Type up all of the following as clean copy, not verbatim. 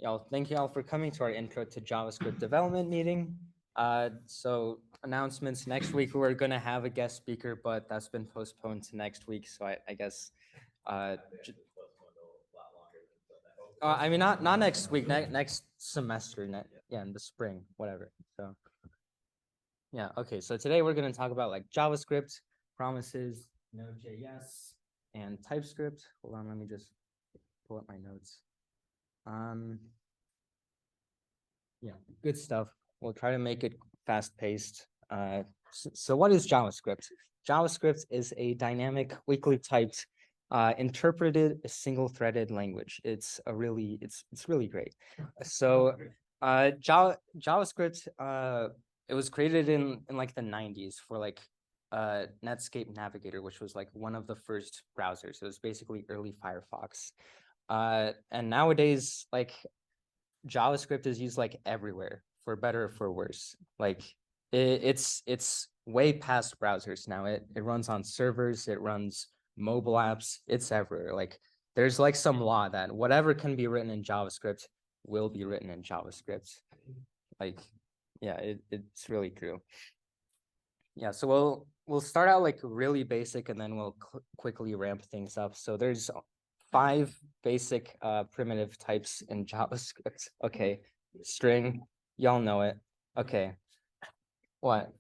Y'all, thank you all for coming to our intro to JavaScript development meeting. So announcements next week, we're going to have a guest speaker, but that's been postponed to next week. So I guess, I mean, not next week, next semester, yeah, in the spring, whatever. So yeah, okay. So today we're going to talk about like JavaScript, promises, Node.js, and TypeScript. Hold on, let me just pull up my notes. Yeah, good stuff. We'll try to make it fast-paced. So what is JavaScript? JavaScript is a dynamic, weakly typed, interpreted, single-threaded language. It's really great. So JavaScript, it was created in like the 90s for like Netscape Navigator, which was like one of the first browsers. It was basically early Firefox. And nowadays, like JavaScript is used like everywhere, for better or for worse. Like it's way past browsers now. It runs on servers, it runs mobile apps, it's everywhere. Like there's like some law that whatever can be written in JavaScript will be written in JavaScript. Like, yeah, it's really true. Yeah, so we'll start out like really basic and then we'll quickly ramp things up. So there's 5 basic primitive types in JavaScript. Okay, string, y'all know it. Okay, what?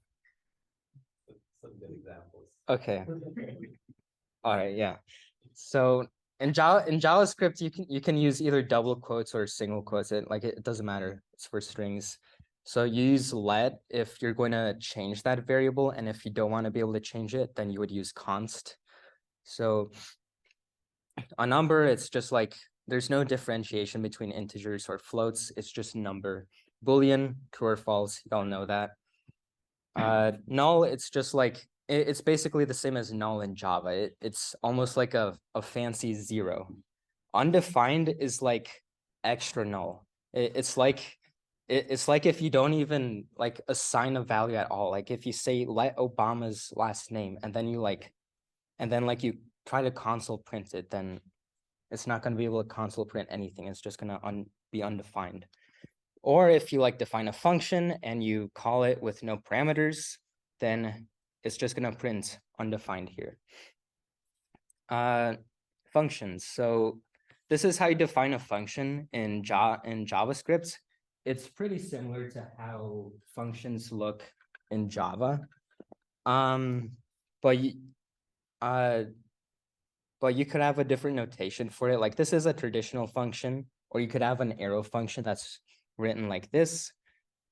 Some good examples. Okay, all right, yeah. So in JavaScript, you can use either double quotes or single quotes. It doesn't matter. It's for strings. So you use let if you're going to change that variable, and if you don't want to be able to change it, then you would use const. So a number, it's just like there's no differentiation between integers or floats. It's just number. Boolean, true or false. Y'all know that. Null, it's just like it's basically the same as null in Java. It's almost like a fancy 0. Undefined is like extra null. It's like if you don't even like assign a value at all. Like if you say let Obama's last name and then you try to console print it, then it's not going to be able to console print anything. It's just going to be undefined. Or if you like define a function and you call it with no parameters, then it's just going to print undefined here. Functions. So this is how you define a function in JavaScript. It's pretty similar to how functions look in Java. But you could have a different notation for it. Like this is a traditional function, or you could have an arrow function that's written like this.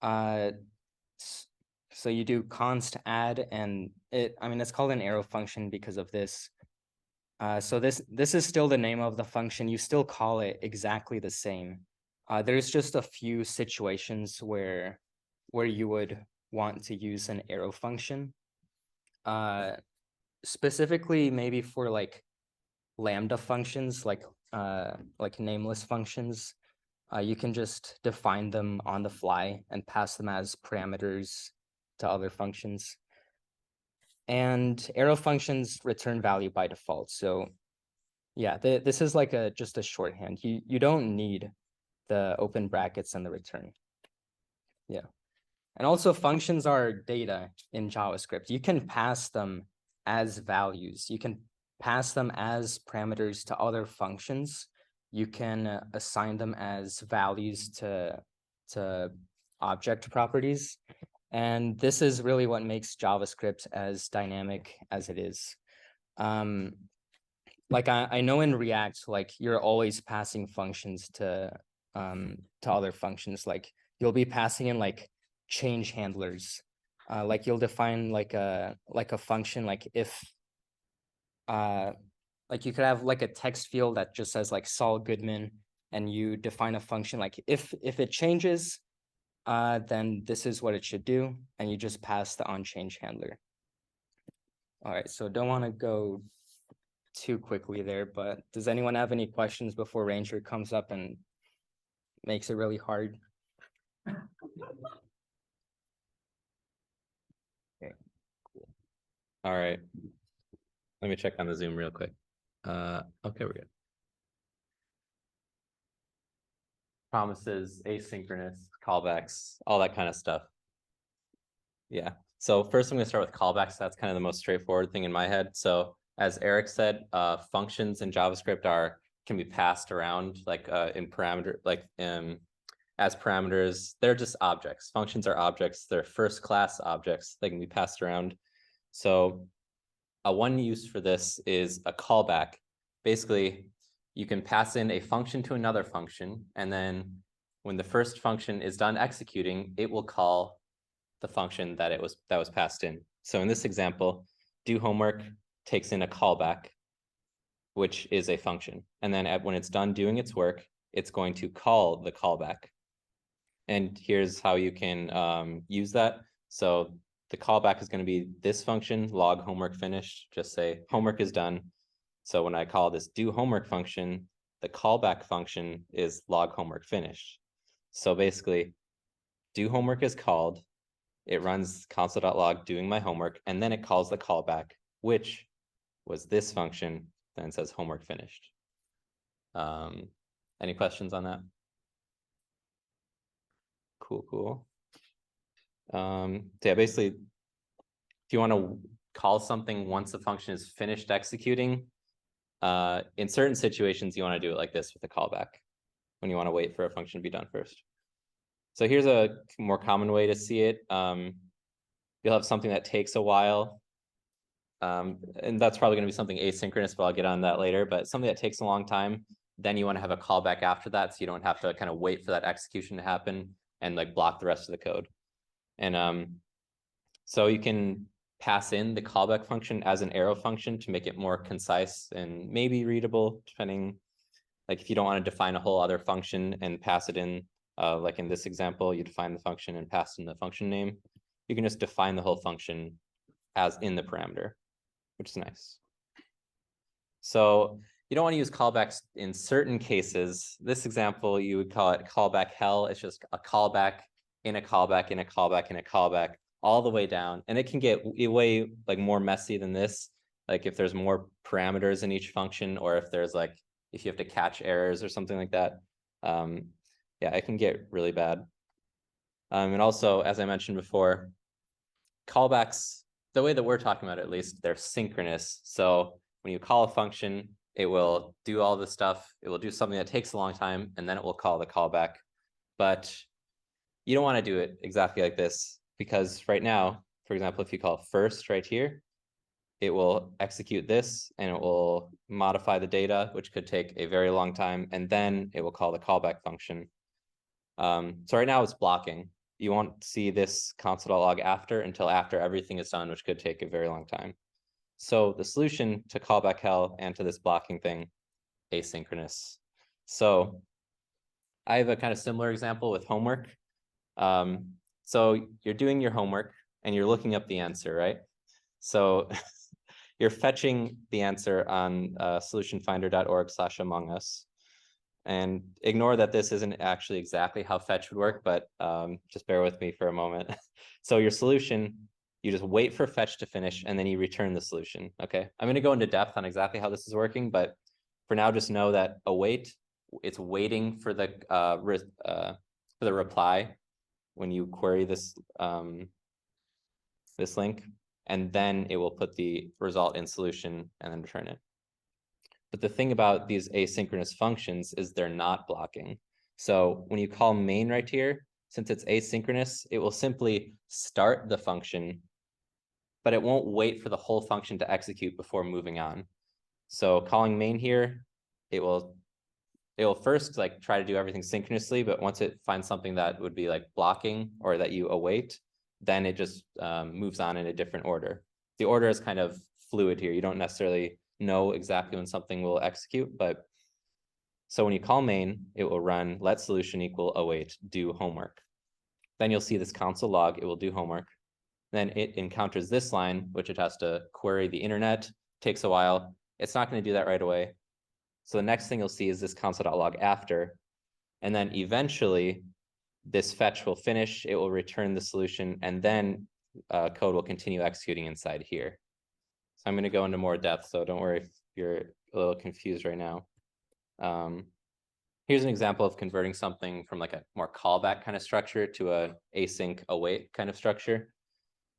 So you do const add, and it's called an arrow function because of this. So this is still the name of the function. You still call it exactly the same. There's just a few situations where you would want to use an arrow function. Specifically, maybe for like lambda functions, like nameless functions. You can just define them on the fly and pass them as parameters to other functions. And arrow functions return value by default. So yeah, this is like just a shorthand. You don't need the open brackets and the return. Yeah. And also functions are data in JavaScript. You can pass them as values. You can pass them as parameters to other functions. You can assign them as values to object properties. And this is really what makes JavaScript as dynamic as it is. Like I know in React, like you're always passing functions to other functions. Like you'll be passing in like change handlers. Like you'll define like a function, like if like you could have like a text field that just says like Saul Goodman, and you define a function like if it changes, then this is what it should do, and you just pass the onChange handler. All right, so don't want to go too quickly there, but does anyone have any questions before Ranger comes up and makes it really hard? Okay, cool. All right. Let me check on the Zoom real quick. Okay, we're good. promises, asynchronous, callbacks, all that kind of stuff. Yeah. So first I'm going to start with callbacks. That's kind of the most straightforward thing in my head. So as Eric said, functions in JavaScript can be passed around like in parameter, like as parameters. They're just objects. Functions are objects. They're first class objects. They can be passed around. So one use for this is a callback. Basically, you can pass in a function to another function, and then when the first function is done executing, it will call the function that was passed in. So in this example, do homework takes in a callback, which is a function. And then when it's done doing its work, it's going to call the callback. And here's how you can use that. So the callback is going to be this function, log homework finished. Just say homework is done. So when I call this do homework function, the callback function is log homework finished. So basically, do homework is called. It runs console.log doing my homework, and then it calls the callback, which was this function, then says homework finished. Any questions on that? Cool. So yeah, basically, if you want to call something once the function is finished executing, in certain situations, you want to do it like this with a callback, when you want to wait for a function to be done first. So here's a more common way to see it. You'll have something that takes a while. And that's probably going to be something asynchronous, but I'll get on that later. But something that takes a long time, then you want to have a callback after that, so you don't have to kind of wait for that execution to happen and like block the rest of the code. And so you can pass in the callback function as an arrow function to make it more concise and maybe readable, depending, like if you don't want to define a whole other function and pass it in, like in this example, you define the function and pass in the function name. You can just define the whole function as in the parameter, which is nice. So you don't want to use callbacks in certain cases. This example, you would call it callback hell. It's just a callback in a callback in a callback in a callback all the way down. And it can get way like more messy than this. Like if there's more parameters in each function, or if there's like, if you have to catch errors or something like that. Yeah, it can get really bad. And also, as I mentioned before, callbacks, the way that we're talking about it, at least, they're synchronous. So when you call a function, it will do all this stuff. It will do something that takes a long time, and then it will call the callback. But you don't want to do it exactly like this, because right now, for example, if you call first right here, it will execute this and it will modify the data, which could take a very long time, and then it will call the callback function. So right now it's blocking. You won't see this console.log after until after everything is done, which could take a very long time. So the solution to callback hell and to this blocking thing, asynchronous. So I have a kind of similar example with homework. So you're doing your homework and you're looking up the answer, right? So you're fetching the answer on solutionfinder.org/amongus. And ignore that this isn't actually exactly how fetch would work, but just bear with me for a moment. So your solution, you just wait for fetch to finish, and then you return the solution, okay? I'm going to go into depth on exactly how this is working, but for now, just know that await, it's waiting for the reply when you query this, this link, and then it will put the result in solution and then return it. But the thing about these asynchronous functions is they're not blocking. So when you call main right here, since it's asynchronous, it will simply start the function, but it won't wait for the whole function to execute before moving on. So calling main here, it will first like try to do everything synchronously, but once it finds something that would be like blocking or that you await, then it just moves on in a different order. The order is kind of fluid here. You don't necessarily know exactly when something will execute, but so when you call main, it will run let solution equal await do homework. Then you'll see this console log, it will do homework. Then it encounters this line, which it has to query the internet, takes a while. It's not going to do that right away. So the next thing you'll see is this console.log after, and then eventually this fetch will finish, it will return the solution, and then code will continue executing inside here. So I'm going to go into more depth, so don't worry if you're a little confused right now. Here's an example of converting something from like a more callback kind of structure to a async await kind of structure.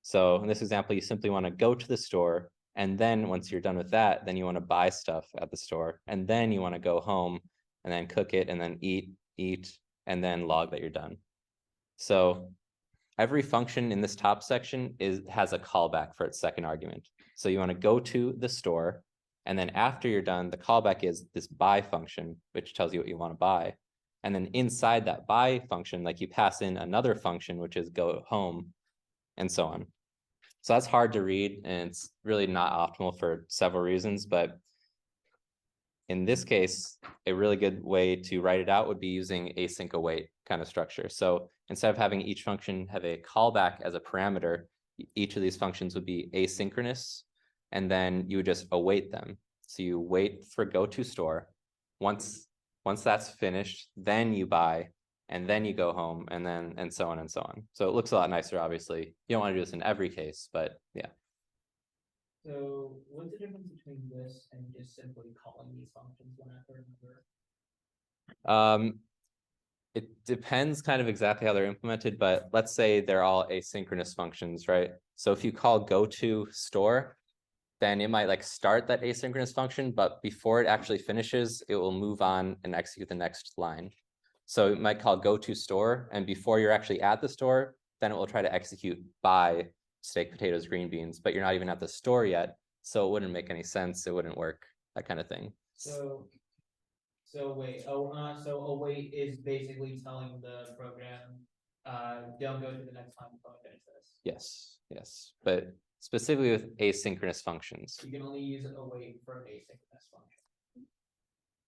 So in this example, you simply want to go to the store, and then once you're done with that, then you want to buy stuff at the store, and then you want to go home and then cook it and then eat, and then log that you're done. So every function in this top section has a callback for its second argument. So you want to go to the store, and then after you're done, the callback is this buy function, which tells you what you want to buy. And then inside that buy function, like you pass in another function, which is go home, and so on. So that's hard to read, and it's really not optimal for several reasons. But in this case, a really good way to write it out would be using async await kind of structure. So instead of having each function have a callback as a parameter, each of these functions would be asynchronous, and then you would just await them. So you wait for go to store. Once that's finished, then you buy, and then you go home, and so on and so on. So it looks a lot nicer, obviously. You don't want to do this in every case, but yeah. So what's the difference between this and just simply calling these functions one after another? It depends kind of exactly how they're implemented, but let's say they're all asynchronous functions, right? So if you call go to store, then it might like start that asynchronous function, but before it actually finishes, it will move on and execute the next line. So it might call go to store, and before you're actually at the store, then it will try to execute buy steak, potatoes, green beans, but you're not even at the store yet, so it wouldn't make any sense. It wouldn't work, that kind of thing. So wait, so await is basically telling the program, don't go to the next line until I finish this. Yes, but specifically with asynchronous functions. You can only use await for an asynchronous function.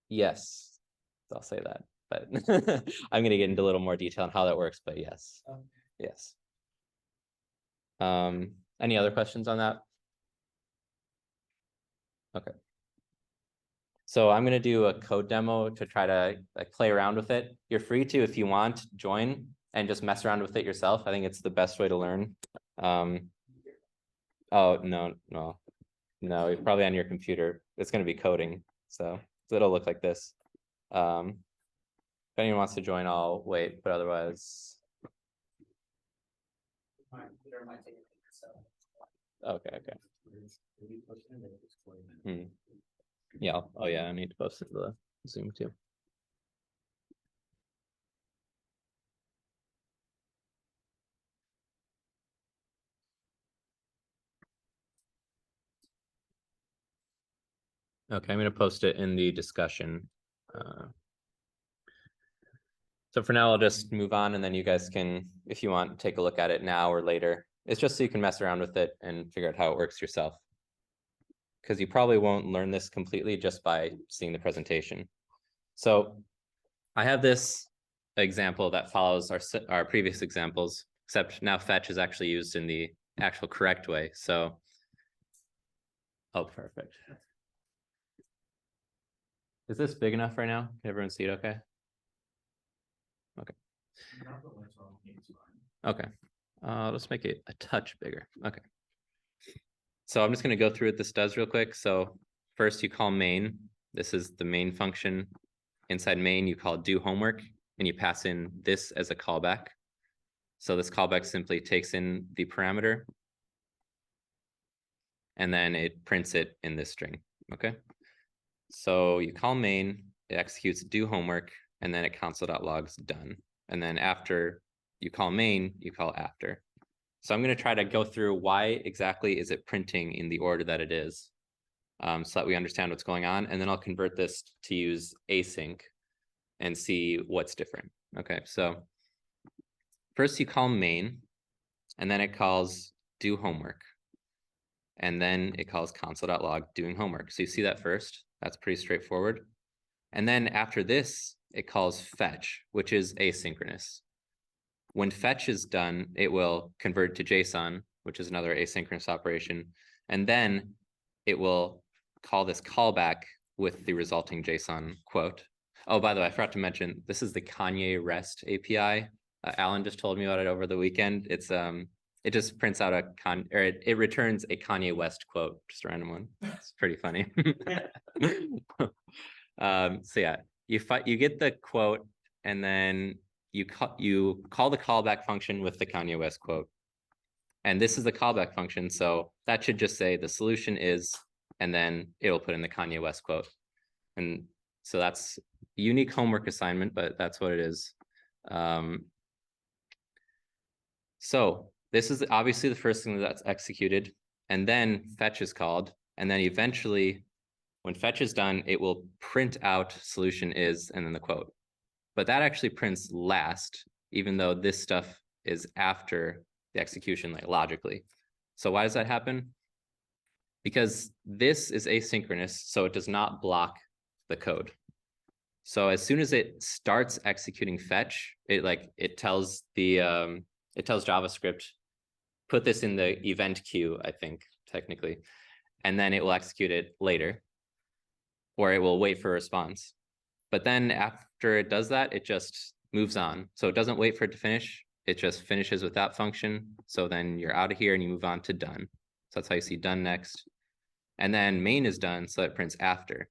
Yes, I'll say that, but I'm going to get into a little more detail on how that works, but yes. Okay. Yes. Any other questions on that? Okay. So I'm going to do a code demo to try to like play around with it. You're free to, if you want, join and just mess around with it yourself. I think it's the best way to learn. Oh, no, you're probably on your computer. It's going to be coding, so it'll look like this. If anyone wants to join, I'll wait, but otherwise. Okay. Yeah. Oh yeah, I need to post it to the Zoom too. Okay, I'm going to post it in the discussion. So for now, I'll just move on, and then you guys can, if you want, take a look at it now or later. It's just so you can mess around with it and figure out how it works yourself. Because you probably won't learn this completely just by seeing the presentation. So I have this example that follows our previous examples, except now fetch is actually used in the actual correct way. So, oh, perfect. Is this big enough right now? Can everyone see it okay? Okay. Okay. Let's make it a touch bigger. Okay. So I'm just going to go through what this does real quick. So first you call main. This is the main function. Inside main, you call do homework, and you pass in this as a callback. So this callback simply takes in the parameter, and then it prints it in this string. Okay. So you call main, it executes do homework, and then it console.logs done. And then after you call main, you call after. So I'm going to try to go through why exactly is it printing in the order that it is, so that we understand what's going on. And then I'll convert this to use async and see what's different. Okay, so first you call main, and then it calls do homework. And then it calls console.log doing homework. So you see that first, that's pretty straightforward. And then after this, it calls fetch, which is asynchronous. When fetch is done, it will convert to JSON, which is another asynchronous operation. And then it will call this callback with the resulting JSON quote. Oh, by the way, I forgot to mention, this is the Kanye REST API. Alan just told me about it over the weekend. It's it just prints out it returns a Kanye West quote, just a random one. It's pretty funny. So yeah, you get the quote, and then you call the callback function with the Kanye West quote. And this is the callback function, so that should just say the solution is, and then it'll put in the Kanye West quote. And so that's a unique homework assignment, but that's what it is. So this is obviously the first thing that's executed, and then fetch is called, and then eventually, when fetch is done, it will print out solution is, and then the quote. But that actually prints last, even though this stuff is after the execution, like logically. So why does that happen? Because this is asynchronous, so it does not block the code. So as soon as it starts executing fetch, it tells JavaScript, put this in the event queue, I think, technically, and then it will execute it later, or it will wait for a response. But then after it does that, it just moves on. So it doesn't wait for it to finish. It just finishes with that function. So then you're out of here and you move on to done. So that's how you see done next. And then main is done, so it prints after.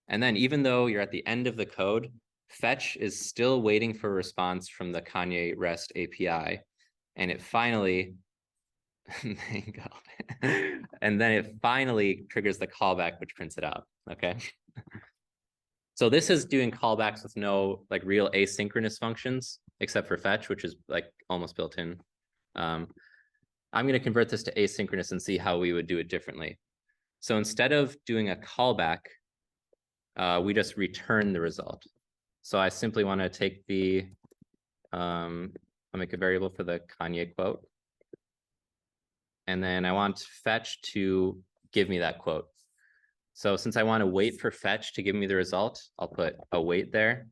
And then even though you're at the end of the code, fetch is still waiting for a response from the Kanye REST API. And it finally, thank God. And then it finally triggers the callback, which prints it out, okay? So this is doing callbacks with no like real asynchronous functions, except for fetch, which is like almost built in. I'm going to convert this to asynchronous and see how we would do it differently. So instead of doing a callback, we just return the result. So I simply want to take I'll make a variable for the Kanye quote. And then I want fetch to give me that quote. So since I want to wait for fetch to give me the result, I'll put await there.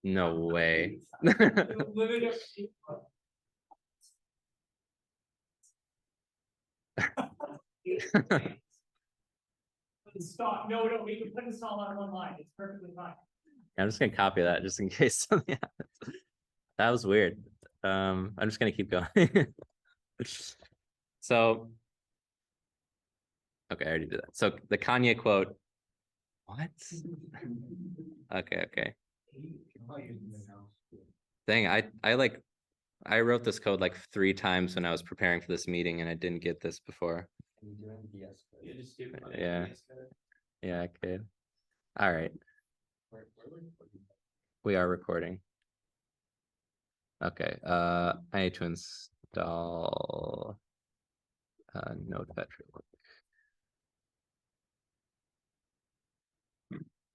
No way. Stop. No, we can put this all on one line. It's perfectly fine. I'm just gonna copy that just in case something happens. That was weird. I'm just gonna keep going. So, okay, I already did that. So the Kanye quote. What? Okay. Dang, I wrote this code like 3 times when I was preparing for this meeting, and I didn't get this before. Yeah, I could. All right. We are recording. Okay. I need to install Notepad real quick.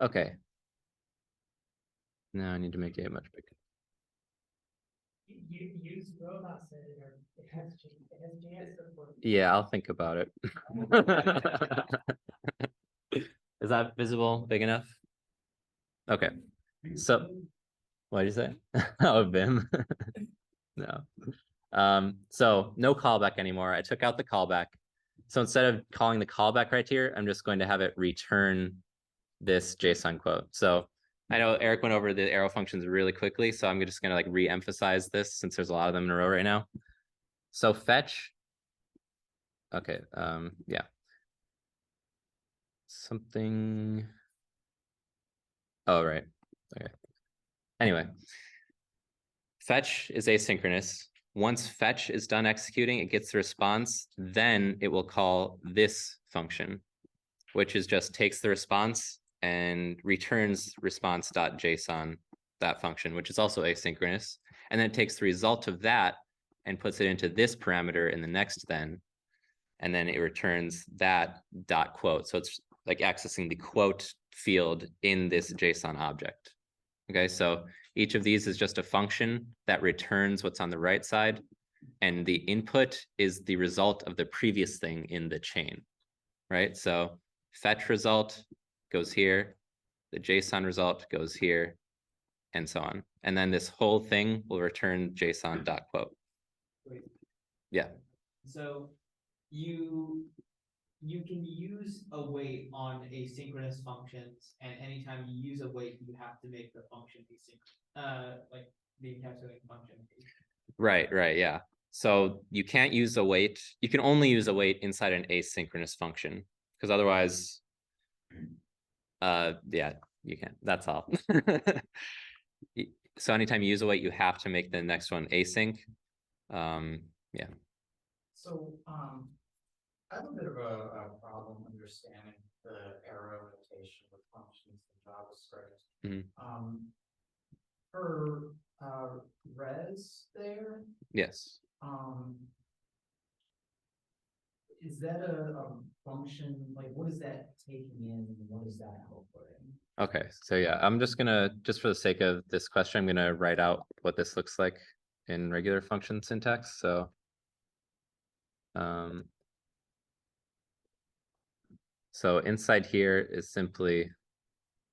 Okay. Now I need to make it much bigger. You use robots editor. It has JS support. Yeah, I'll think about it. Is that visible big enough? Okay. So what did you say? Oh, Vim. No. So no callback anymore. I took out the callback. So instead of calling the callback right here, I'm just going to have it return this JSON quote. So I know Eric went over the arrow functions really quickly, so I'm just gonna like re-emphasize this since there's a lot of them in a row right now. So fetch. Okay, yeah. Something. Oh, right. Okay. Anyway, fetch is asynchronous. Once fetch is done executing, it gets the response, then it will call this function, which is just takes the response and returns response.json, that function, which is also asynchronous. And then it takes the result of that and puts it into this parameter in the next then. And then it returns that dot quote. So it's like accessing the quote field in this JSON object. Okay, so each of these is just a function that returns what's on the right side. And the input is the result of the previous thing in the chain, right? So fetch result goes here, the JSON result goes here, and so on. And then this whole thing will return JSON.quote. Wait. Yeah. So you can use await on asynchronous functions, and anytime you use await, you have to make the function asynchronous, like the encapsulating function. Right, yeah. So you can't use await. You can only use await inside an asynchronous function because otherwise, yeah, you can't. That's all. So anytime you use await, you have to make the next one async. Yeah. So, I have a bit of a problem understanding the arrow notation with functions in JavaScript. For res there, Yes. is that a function, like what is that taking in and what is that outputting? Okay, so yeah, I'm just gonna, just for the sake of this question, I'm gonna write out what this looks like in regular function syntax, so. So inside here is simply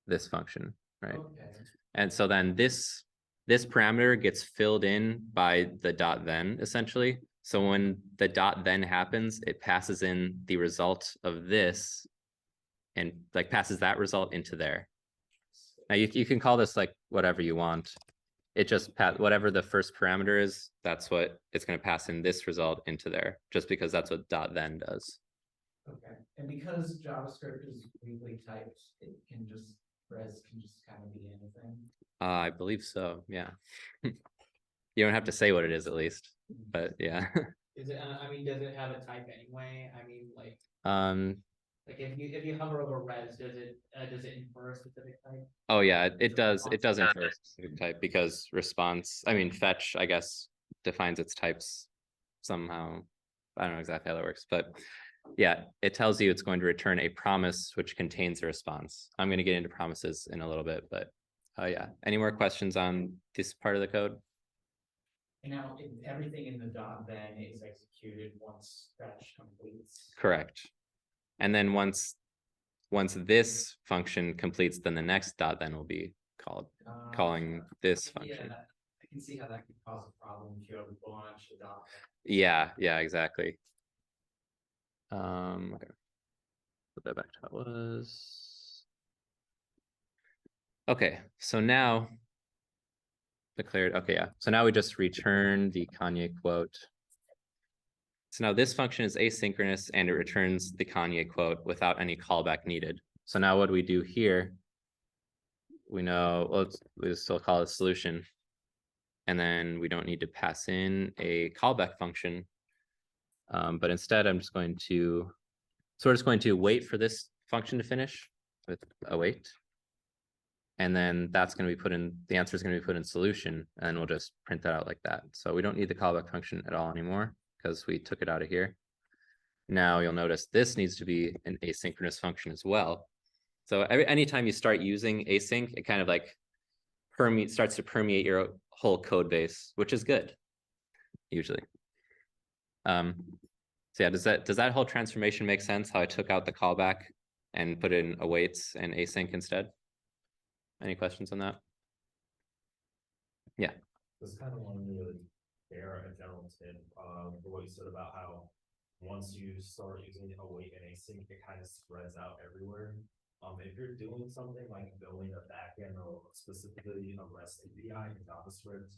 this function, right? Okay. And so then this parameter gets filled in by the dot then essentially. So when the dot then happens, it passes in the result of this and like passes that result into there. Now you can call this like whatever you want. It just whatever the first parameter is, that's what it's going to pass in this result into there, just because that's what dot then does. Okay, and because JavaScript is weakly typed, it can just, res can just kind of be anything. I believe so, yeah. You don't have to say what it is at least, but yeah. Is it, I mean, does it have a type anyway? I mean, like if you hover over res, does it infer a specific type? Oh yeah, it does infer a specific type because fetch, I guess, defines its types somehow. I don't know exactly how that works, but yeah, it tells you it's going to return a promise which contains a response. I'm going to get into promises in a little bit, but yeah. Any more questions on this part of the code? And now everything in the dot then is executed once fetch completes. Correct. And then once this function completes, then the next dot then will be calling this function. Yeah, I can see how that could cause a problem if you have a bunch of dot. Yeah, exactly. Okay. Put that back to how it was. Okay, so now declared, okay, yeah. So now we just return the Kanye quote. So now this function is asynchronous and it returns the Kanye quote without any callback needed. So now what we do here, we know, well, we still call it solution. And then we don't need to pass in a callback function. But instead I'm just going to, so we're just going to wait for this function to finish with await. And then that's going to be put in, the answer is going to be put in solution, and we'll just print that out like that. So we don't need the callback function at all anymore because we took it out of here. Now you'll notice this needs to be an asynchronous function as well. So anytime you start using async, it kind of like starts to permeate your whole code base, which is good, usually. So yeah, does that whole transformation make sense? How I took out the callback and put in awaits and async instead? Any questions on that? Yeah. This kind of wanted to share a general tip of what you said about how once you start using await and async, it kind of spreads out everywhere. If you're doing something like building a backend or specifically a REST API in JavaScript,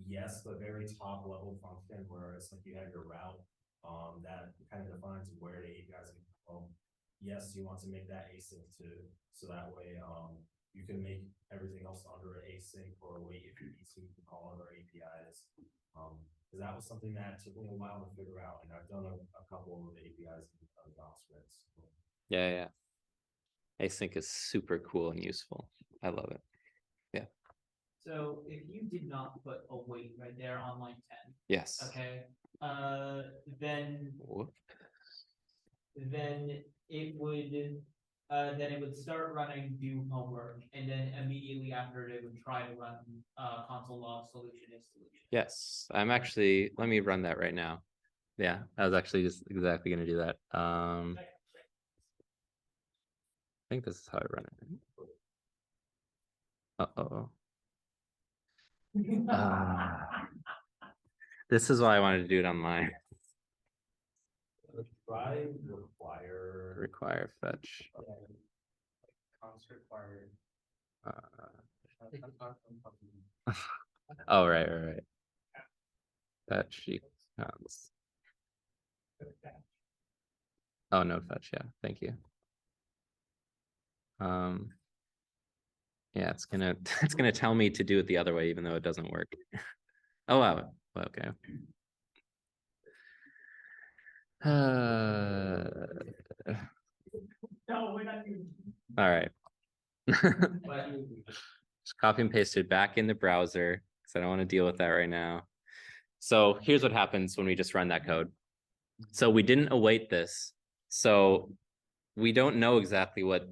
yes, the very top level function where it's like you have your route, that kind of defines where the APIs can come. Yes, you want to make that async too, so that way you can make everything else under async or wait if you need to call other APIs. Because that was something that took me a while to figure out, and I've done a couple of APIs in JavaScript. Yeah. Async is super cool and useful. I love it. Yeah. So if you did not put await right there on line 10, Yes. okay, then Whoop. then it would start running do homework, and then immediately after it would try to run console log solution is solution. Yes, I'm actually, let me run that right now. Yeah, I was actually just exactly going to do that. I think this is how I run it. Uh-oh. This is why I wanted to do it online. Try Require fetch. Const required. Oh, right. Fetch equals. Oh, no fetch. Yeah, thank you. Yeah, it's gonna it's gonna tell me to do it the other way, even though it doesn't work. Oh wow. Okay. No, we're not doing. All right. Just copy and paste it back in the browser because I don't want to deal with that right now. So here's what happens when we just run that code. So we didn't await this. So we don't know exactly what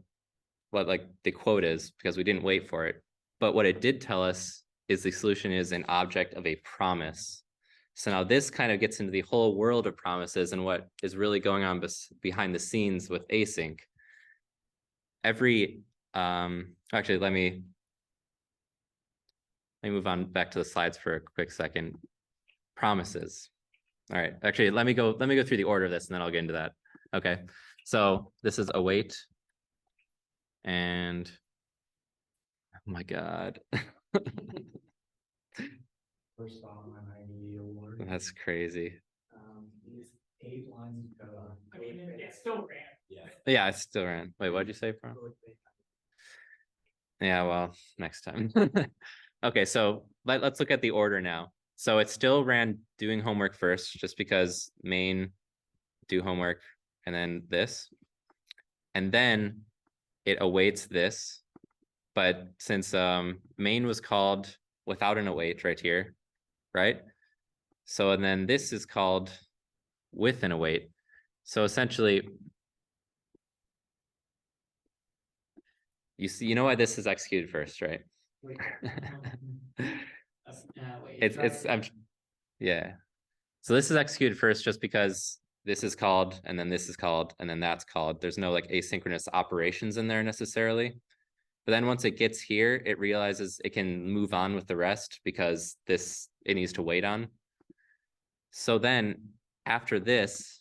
like the quote is because we didn't wait for it. But what it did tell us is the solution is an object of a promise. So now this kind of gets into the whole world of promises and what is really going on behind the scenes with async. Every actually let me move on back to the slides for a quick second. Promises. All right, actually let me go through the order of this and then I'll get into that. Okay, so this is await and oh my god. First off, my ID award. That's crazy. These 8 lines of code. I mean, it's still ran. Yeah, it still ran. Wait, what'd you say, From? Yeah, well, next time. Okay, so let's look at the order now. So it still ran doing homework first, just because main do homework and then this. And then it awaits this. But since main was called without an await right here, right? So and then this is called with an await. So essentially, you know why this is executed first, right? Wait. Wait. It's yeah. So this is executed first just because this is called and then this is called and then that's called. There's no like asynchronous operations in there necessarily. But then once it gets here, it realizes it can move on with the rest because it needs to wait on. So then after this,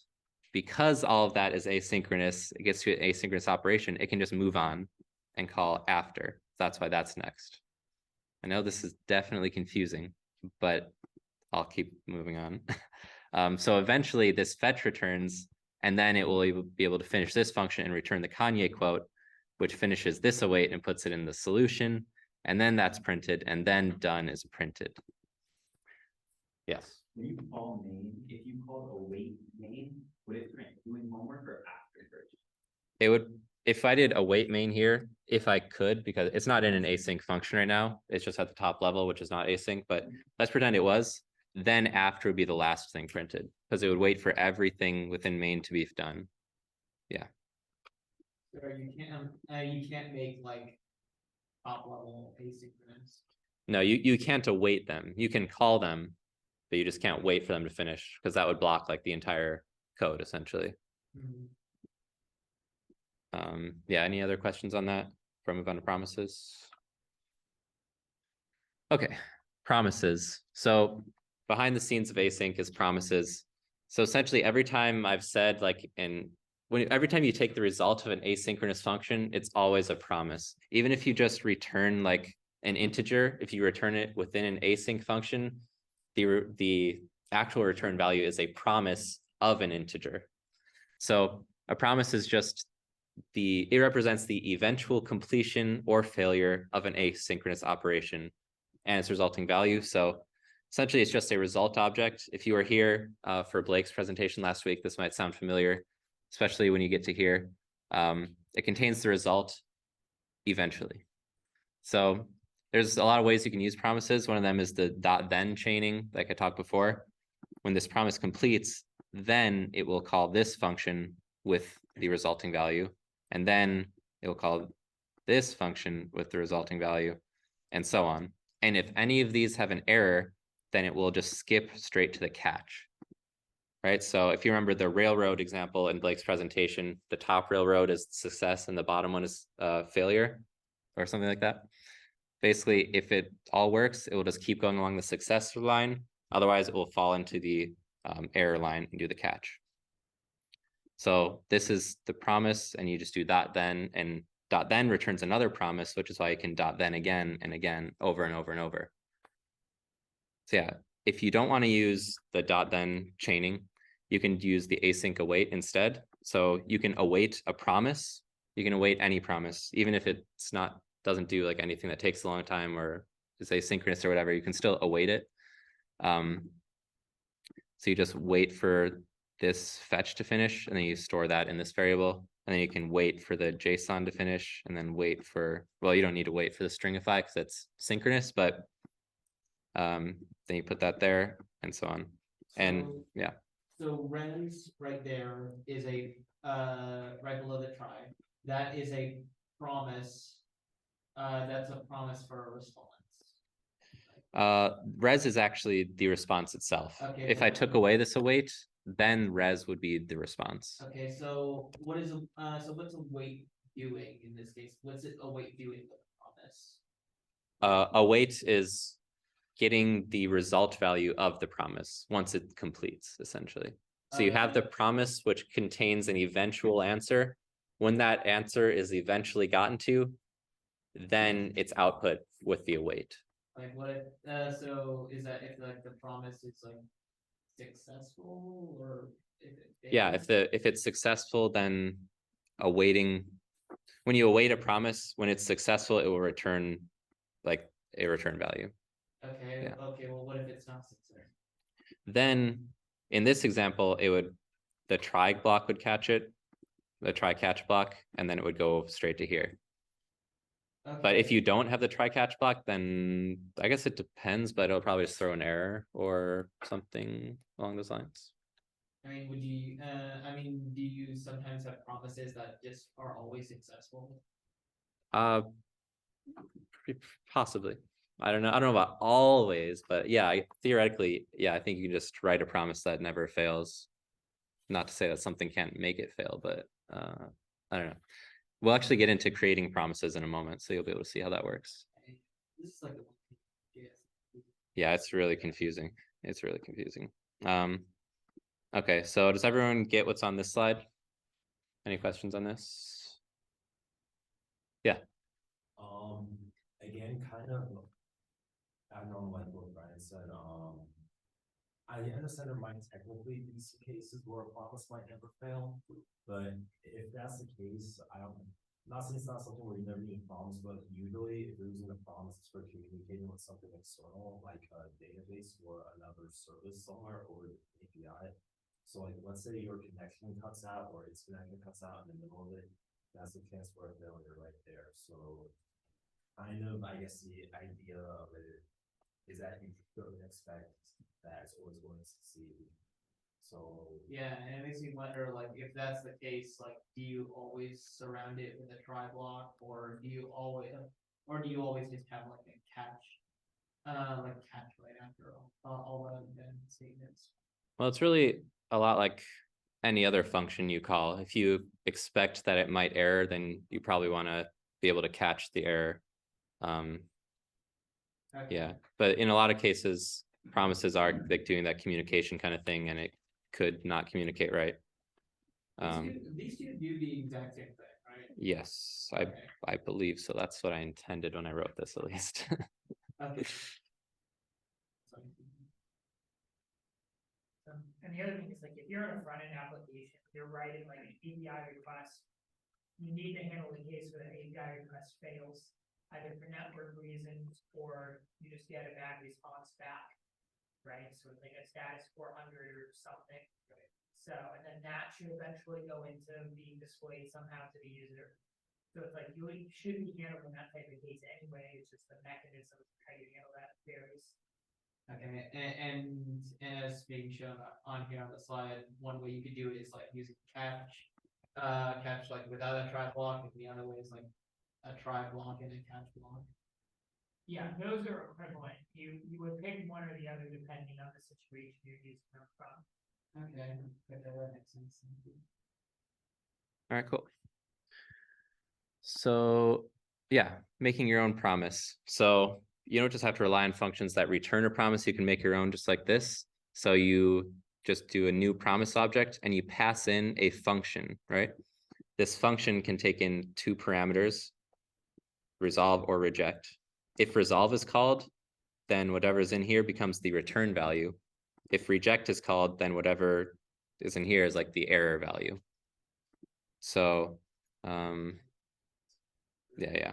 because all of that is asynchronous, it gets to an asynchronous operation, it can just move on and call after. That's why that's next. I know this is definitely confusing, but I'll keep moving on. So eventually this fetch returns, and then it will be able to finish this function and return the Kanye quote, which finishes this await and puts it in the solution. And then that's printed, and then done is printed. Yes. When you call main, if you called await main, would it print doing homework or after first? It would, if I did await main here, if I could, because it's not in an async function right now, it's just at the top level, which is not async, but let's pretend it was, then after would be the last thing printed, because it would wait for everything within main to be done. Yeah. So you can't make like top level asynchronous. No, you can't await them. You can call them, but you just can't wait for them to finish because that would block like the entire code essentially. Mm-hmm. Yeah, any other questions on that before I move on to promises? Okay, promises. So behind the scenes of async is promises. So essentially every time I've said like every time you take the result of an asynchronous function, it's always a promise. Even if you just return like an integer, if you return it within an async function, the actual return value is a promise of an integer. So a promise is just it represents the eventual completion or failure of an asynchronous operation and its resulting value. So essentially it's just a result object. If you were here for Blake's presentation last week, this might sound familiar, especially when you get to here. It contains the result eventually. So there's a lot of ways you can use promises. One of them is the .then chaining, like I talked before. When this promise completes, then it will call this function with the resulting value. And then it will call this function with the resulting value, and so on. And if any of these have an error, then it will just skip straight to the catch. Right? So if you remember the railroad example in Blake's presentation, the top railroad is success and the bottom one is failure or something like that. Basically, if it all works, it will just keep going along the success line. Otherwise, it will fall into the error line and do the catch. So this is the promise, and you just do .then, and .then returns another promise, which is why you can .then again and again, over and over and over. So yeah, if you don't want to use the .then chaining, you can use the async await instead. So you can await a promise. You can await any promise, even if it's not, doesn't do like anything that takes a long time or is asynchronous or whatever, you can still await it. So you just wait for this fetch to finish, and then you store that in this variable. And then you can wait for the JSON to finish, and then wait for, well, you don't need to wait for the stringify because it's synchronous, but then you put that there and so on. And So- yeah, So res right there is a, right below the try, that is a promise. That's a promise for a response. res is actually the response itself. Okay, If I well- took away this await, then res would be the response. Okay, so what is, so what's await doing in this case? What's it await doing with a promise? Await is getting the result value of the promise once it completes, essentially. So you have the promise, which contains an eventual answer. When that answer is eventually gotten to, then it's output with the await. Like what if, so is that if like the promise is like successful or if it Yeah, fails? if it's successful, then awaiting, when you await a promise, when it's successful, it will return like a return value. Okay, yeah. okay, well, what if it's not successful? Then in this example, it would, the try block would catch it, the try catch block, and then it would go straight to here. But if Okay. you don't have the try catch block, then I guess it depends, but it'll probably just throw an error or something along those lines. I mean, would you, I mean, do you sometimes have promises that just are always successful? Possibly. I don't know. I don't know about always, but yeah, theoretically, yeah, I think you can just write a promise that never fails. Not to say that something can't make it fail, but I don't know. We'll actually get into creating promises in a moment, so you'll be able to see how that works. This is like a, yes. Yeah, it's really confusing. It's really confusing. Okay, so does everyone get what's on this slide? Any questions on this? Yeah. Again, kind of, I don't know, like what Brian said, I understand there might technically be some cases where a promise might never fail, but if that's the case, not saying it's not something where you never need a promise, but usually if you're using a promise, it's for communicating with something external, like a database or another service somewhere or API. So like, let's say your connection cuts out or its connection cuts out in the middle of it, that's a chance for a failure right there. So kind of, I guess the idea of it is that you shouldn't expect that it's always going to succeed. So Yeah, and it makes me wonder, like, if that's the case, like, do you always surround it with a try block, or do you always just have like a catch, right after all the statements? Well, it's really a lot like any other function you call. If you expect that it might error, then you probably want to be able to catch the error. Okay. Yeah, but in a lot of cases, promises are like doing that communication kind of thing, and it could not communicate right. These two do the exact same thing, right? Yes, Okay. I believe so. That's what I intended when I wrote this, at least. Okay. And the other thing is like, if you're in a front-end application, you're writing like an API request, you need to handle the case where the API request fails, either for network reasons, or you just get a bad response back, right? So it's like a status 400 or something. Right. So, and then that should eventually go into being displayed somehow to the user. So it's like, you should be handling that type of case anyway, it's just the mechanism of how you handle that varies. Okay, and as being shown on here on the slide, one way you could do it is like using catch like without a try block, and the other way is like a try block and a catch block. Yeah, those are equivalent. You would pick one or the other depending on the situation you're using them from. Okay, that makes sense. All right, cool. So yeah, making your own promise. So you don't just have to rely on functions that return a promise. You can make your own just like this. So you just do a new promise object and you pass in a function, right? This function can take in two parameters, resolve or reject. If resolve is called, then whatever is in here becomes the return value. If reject is called, then whatever is in here is like the error value. So, yeah,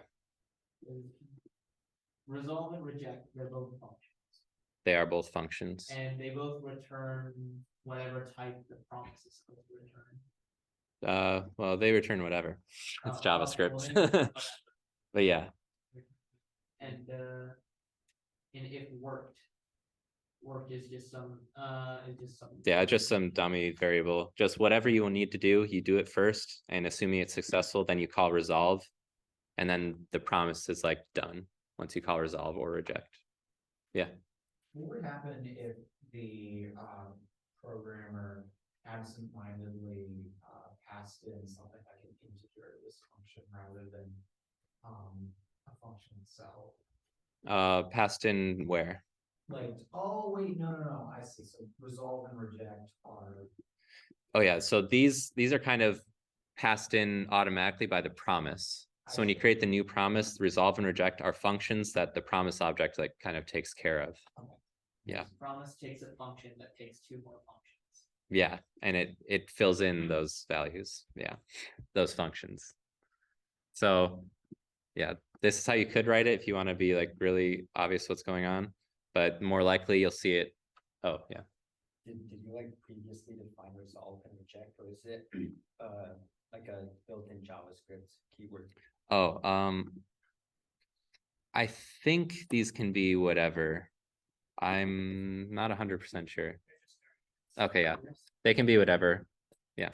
Resolve and reject, they're both functions. they are both functions. And they both return whatever type the promise is supposed to return. Well, they return whatever. It's Oh, well, JavaScript. they return But yeah, and if worked is just some yeah, just some dummy variable. Just whatever you will need to do, you do it first, and assuming it's successful, then you call resolve, and then the promise is like done once you call resolve or reject. Yeah. What would happen if the programmer absentmindedly passed in something like an integer to this function rather than a function itself? Passed in where? Like, oh wait, no, I see. So resolve and reject are Oh yeah, so these are kind of passed in automatically by the promise. So when you create the new promise, resolve and reject are functions that the promise object like kind of takes care of. Yeah. Promise takes a function that takes two more functions. Yeah, and it fills in those values. Yeah, those functions. So yeah, this is how you could write it if you want to be like really obvious what's going on, but more likely you'll see it. Oh yeah. Did you like previously define resolve and reject, or is it like a built-in JavaScript keyword? Oh, I think these can be whatever. I'm not 100% sure. Okay, yeah, they can be whatever. Yeah.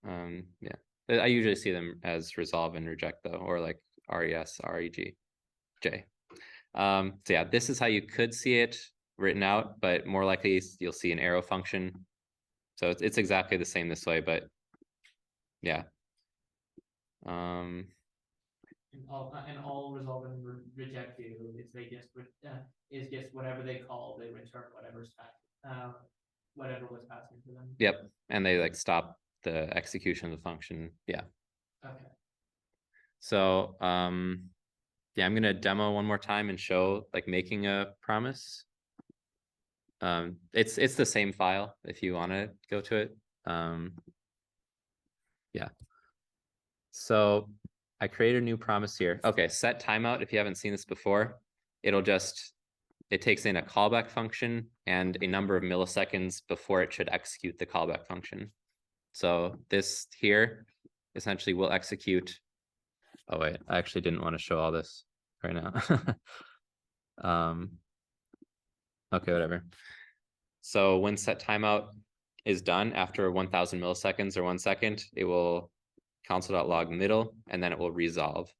Yeah. I usually see them as resolve and reject though, or like res, reg, j. So yeah, this is how you could see it written out, but more likely you'll see an arrow function. So it's exactly the same this way, but yeah. And all resolve and reject do is they just is just whatever they call, they return whatever's passed, whatever was passed into them. Yep, and they like stop the execution of the function. Yeah. Okay. So yeah, I'm gonna demo one more time and show like making a promise. It's the same file if you want to go to it. Yeah. So I create a new promise here. Okay, set timeout. If you haven't seen this before, it takes in a callback function and a number of milliseconds before it should execute the callback function. So this here essentially will execute. Oh wait, I actually didn't want to show all this right now. Okay, whatever. So when set timeout is done after 1000 milliseconds or 1 second, it will console.log middle, and then it will resolve.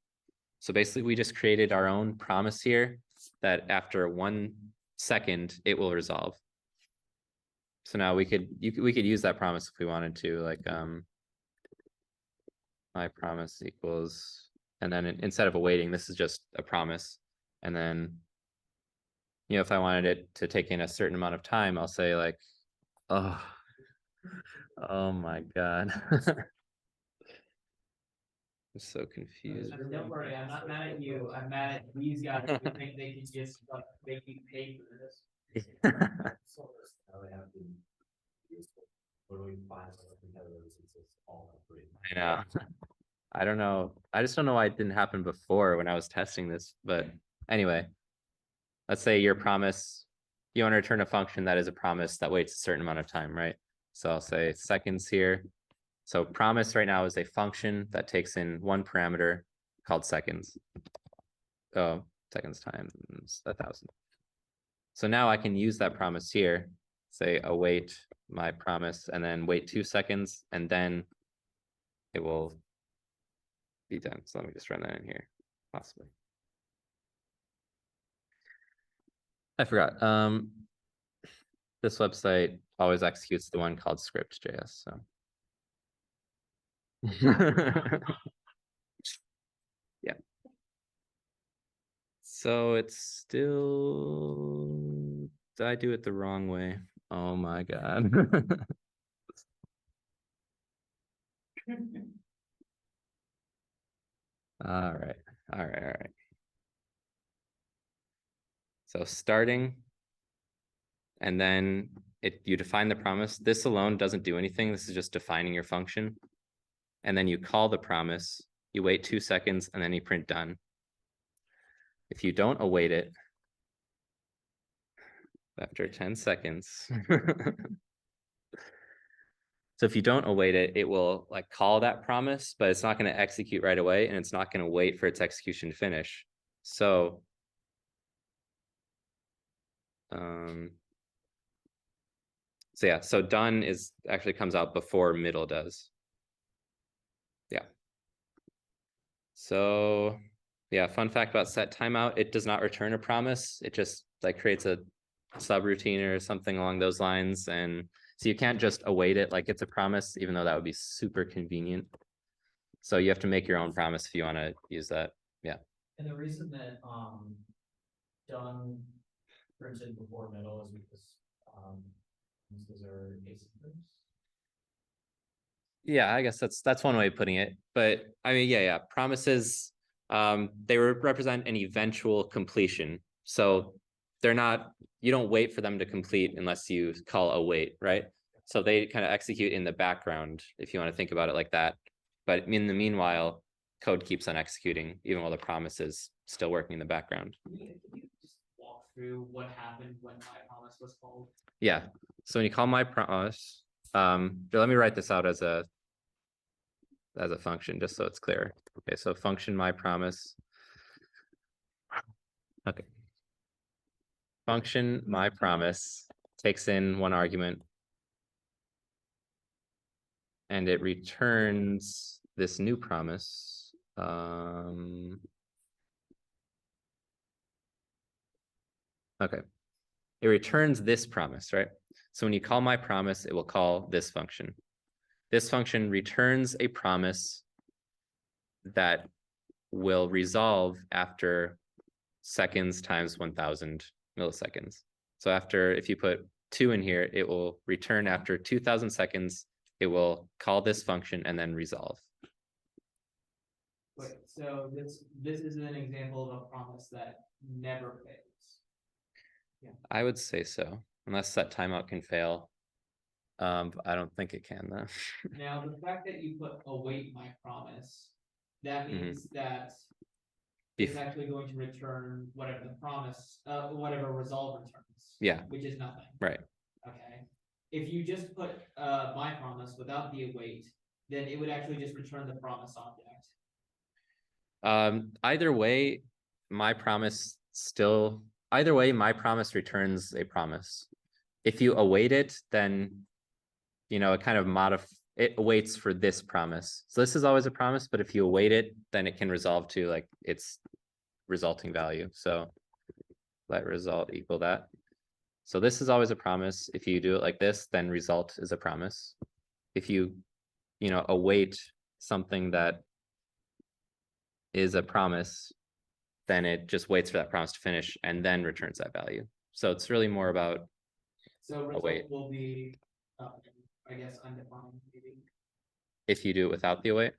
So basically we just created our own promise here that after 1 second, it will resolve. So now we could use that promise if we wanted to, like my promise equals, and then instead of awaiting, this is just a promise. And then, you know, if I wanted it to take in a certain amount of time, I'll say like, oh my God. I'm so confused. Don't worry, I'm not mad at you. I'm mad at these guys who think they can just make you pay for this. What do we find other competitors? It's all free. I know. I don't know. I just don't know why it didn't happen before when I was testing this. But anyway, let's say your promise, you want to return a function that is a promise that waits a certain amount of time, right? So I'll say seconds here. So promise right now is a function that takes in one parameter called seconds. Oh, seconds times 1000. So now I can use that promise here, say await my promise, and then wait 2 seconds, and then it will be done. So let me just run that in here, possibly. I forgot. This website always executes the one called script.js. So yeah. So it's still, did I do it the wrong way? Oh my God. All right. So starting, and then you define the promise. This alone doesn't do anything. This is just defining your function. And then you call the promise, you wait 2 seconds, and then you print done. If you don't await it after 10 seconds, so if you don't await it, it will like call that promise, but it's not going to execute right away, and it's not going to wait for its execution to finish. So yeah, so done is actually comes out before middle does. Yeah. So yeah, fun fact about set timeout, it does not return a promise. It just like creates a subroutine or something along those lines. And so you can't just await it like it's a promise, even though that would be super convenient. So you have to make your own promise if you want to use that. Yeah. And the reason that done printed before middle is because these are asynchronous. Yeah, I guess that's one way of putting it. But I mean, yeah, promises, they represent an eventual completion. So they're not, you don't wait for them to complete unless you call await, right? So they kind of execute in the background, if you want to think about it like that. But in the meanwhile, code keeps on executing even while the promise is still working in the background. Can you just walk through what happened when my promise was called? Yeah. So when you call my promise, let me write this out as a function just so it's clear. Okay, so function my promise. Okay. Function my promise takes in one argument and it returns this new promise. Okay. It returns this promise, right? So when you call my promise, it will call this function. This function returns a promise that will resolve after seconds times 1000 milliseconds. So after, if you put 2 in here, it will return after 2000 seconds. It will call this function and then resolve. Wait, so this is an example of a promise that never fails. I would say so, unless set timeout can fail. But I don't think it can though. Now, the fact that you put await my promise, that means that it's actually going to return whatever the promise, whatever resolve returns. Yeah. Which is nothing. Right. Okay. If you just put my promise without the await, then it would actually just return the promise object. Either way, my promise returns a promise. If you await it, then it kind of it awaits for this promise. So this is always a promise, but if you await it, then it can resolve to like its resulting value. So let result equal that. So this is always a promise. If you do it like this, then result is a promise. If you await something that is a promise, then it just waits for that promise to finish and then returns that value. So it's really more about result will be, I guess, undefined maybe. If you do it without the await?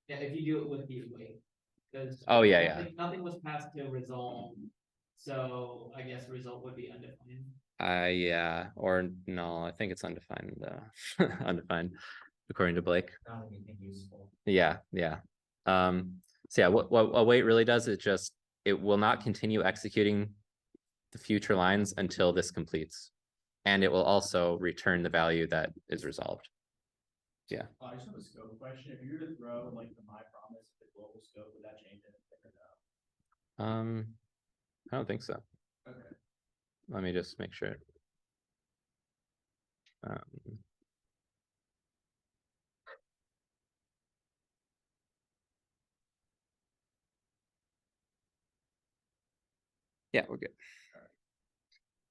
Yeah, if you do it with the await. Oh yeah, nothing was passed to resolve, so I guess result would be undefined. Yeah, or no, I think it's undefined. Undefined, according to Blake. Not anything useful. Yeah. So yeah, what await really does is just it will not continue executing the future lines until this completes, and it will also return the value that is resolved. Yeah. I just have a scope question. If you were to throw like the my promise, the global scope, would that change anything or no? I don't think so. Okay. Let me just make sure. Yeah, we're good.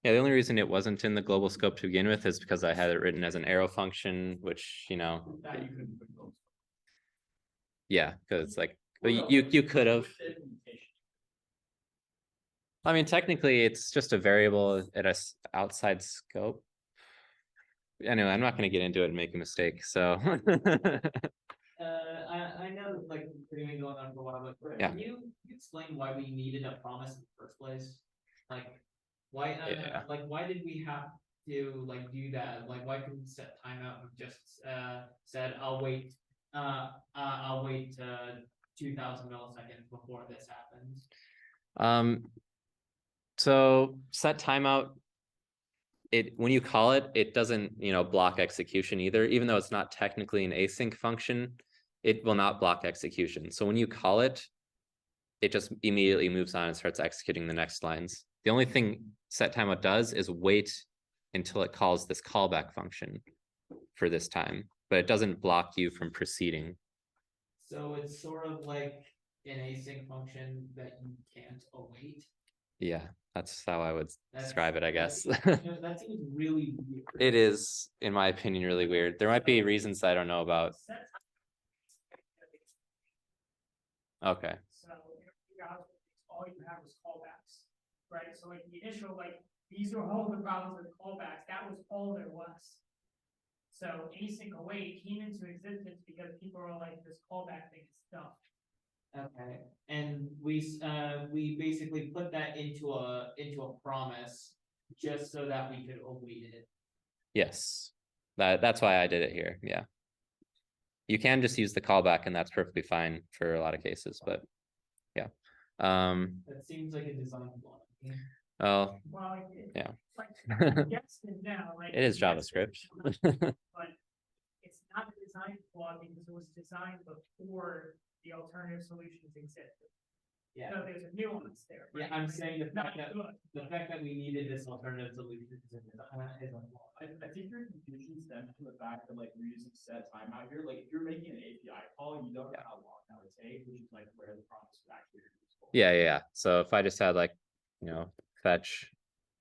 Yeah, the only reason it wasn't in the global scope to begin with is because I had it written as an arrow function, which That you couldn't put global scope. Yeah, because it's like Well, no, you could have. with the implementation. I mean, technically, it's just a variable at a outside scope. Anyway, I'm not going to get into it and make a mistake. So I know, like, we've been going on for a while, but Yeah. can you explain why we needed a promise in the first place? Like, why, Yeah. like, why did we have to like do that? Like, why couldn't we set timeout and just said I'll wait 2,000 milliseconds before this happens? So set timeout, when you call it, it doesn't, block execution either, even though it's not technically an async function, it will not block execution. So when you call it, it just immediately moves on and starts executing the next lines. The only thing set timeout does is wait until it calls this callback function for this time, but it doesn't block you from proceeding. So it's sort of like an async function that you can't await. Yeah, that's how I would describe it, I guess. That seems really weird. It is, in my opinion, really weird. There might be reasons I don't know about. Okay. So all you have is callbacks, right? So like the initial, like these are all the problems with callbacks. That was all there was. So async await came into existence because people were like, this callback thing is dumb. Okay, and we basically put that into a promise just so that we could await it. Yes, that's why I did it here. Yeah, you can just use the callback, and that's perfectly fine for a lot of cases. But yeah, that seems like a design flaw. Oh, well, yeah. Like, yes and no. Like, it is JavaScript. But it's not a design flaw because it was designed before the alternative solutions existed. Yeah. So there's a nuance there. Yeah, I'm saying the fact that we needed this alternative solution is a flaw. I think your confusion stems from the fact that like we're using set timeout here. Like if you're making an API call, you don't know how long that would take, which is like where the promise would actually be useful. Yeah. So if I just had like, fetch,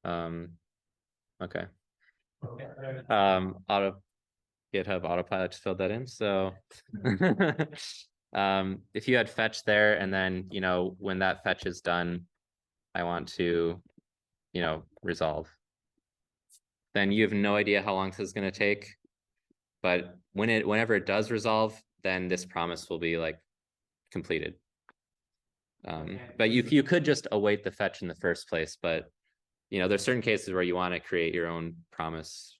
okay. GitHub Autopilot just filled that in. So if you had fetch there and then, when that fetch is done, I want to, resolve. Then you have no idea how long this is going to take. But whenever it does resolve, then this promise will be like completed. But you could just await the fetch in the first place, but there's certain cases where you want to create your own promise.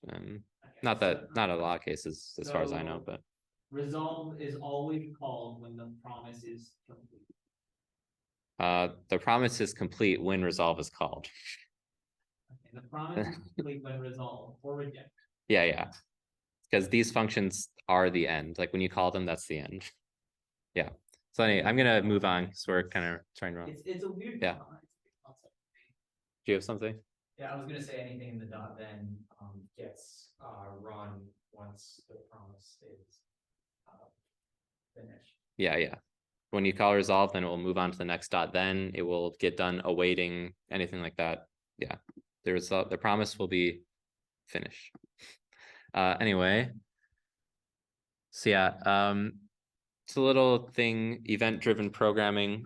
Not a lot of cases as far as I know, but resolve is always called when the promise is complete. The promise is complete when resolve is called. Okay, the promise is complete when resolve or reject. Yeah. Because these functions are the end. Like when you call them, that's the end. Yeah. So anyway, I'm gonna move on because we're kind of trying to run. It's a weird concept. Do you have something? Yeah, I was gonna say anything in the dot then gets run once the promise is finished. Yeah. When you call resolve, then it will move on to the next dot. Then it will get done awaiting anything like that. Yeah, the promise will be finished. Anyway, so yeah, it's a little thing, event-driven programming.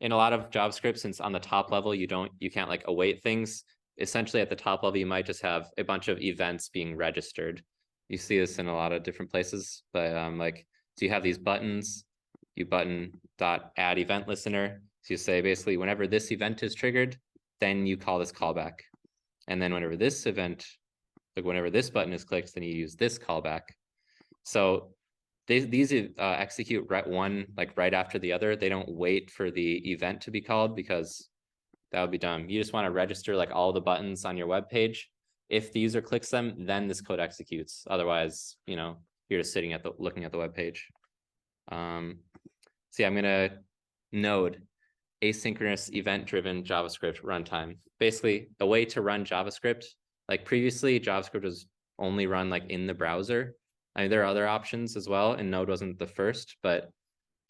In a lot of JavaScript, since on the top level you can't like await things. Essentially, at the top level, you might just have a bunch of events being registered. You see this in a lot of different places, but so you have these buttons. You button .add event listener. So you say basically whenever this event is triggered, then you call this callback, and then whenever this event, like whenever this button is clicked, then you use this callback. So these execute right after the other. They don't wait for the event to be called because that would be dumb. You just want to register like all the buttons on your web page. If the user clicks them, then this code executes. Otherwise, you're just sitting looking at the web page. So yeah, I'm gonna node asynchronous event-driven JavaScript runtime. Basically, a way to run JavaScript. Like previously, JavaScript was only run like in the browser. I mean, there are other options as well, and Node wasn't the first, but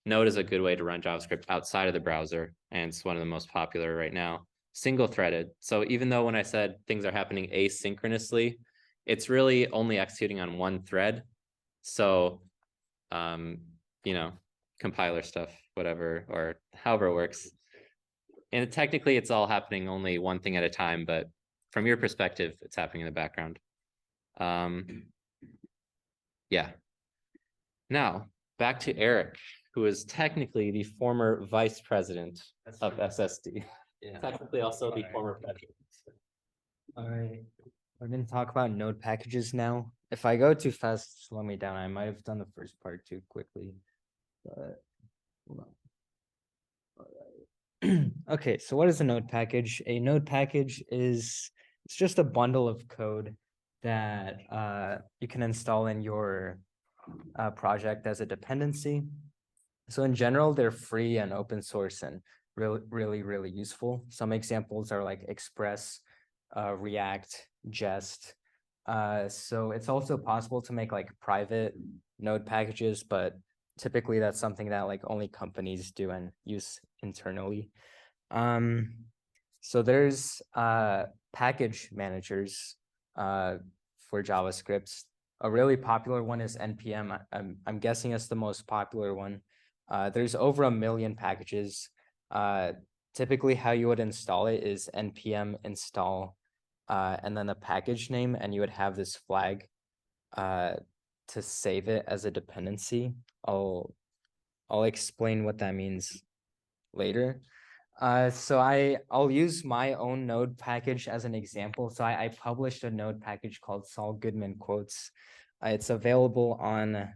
Node is a good way to run JavaScript outside of the browser, and it's one of the most popular right now. Single-threaded. So even though when I said things are happening asynchronously, it's really only executing on one thread. So, compiler stuff, whatever, or however it works. And technically, it's all happening only one thing at a time, but from your perspective, it's happening in the background. Yeah. Now, back to Eric, who is technically the former vice president of SSD. Yeah. Technically also the former president. All right. We're gonna talk about node packages now. If I go too fast, slow me down. I might have done the first part too quickly. But hold on. Alright. Okay, so what is a node package? A node package is it's just a bundle of code that you can install in your project as a dependency. So in general, they're free and open source and really useful. Some examples are like Express, React, Jest. So it's also possible to make like private node packages, but typically that's something that like only companies do and use internally. So there's package managers for JavaScript. A really popular one is npm. I'm guessing it's the most popular one. There's over 1 million packages. Typically how you would install it is npm install and then the package name, and you would have this flag to save it as a dependency. I'll explain what that means later. So I'll use my own node package as an example. So I published a node package called Saul Goodman Quotes. It's available on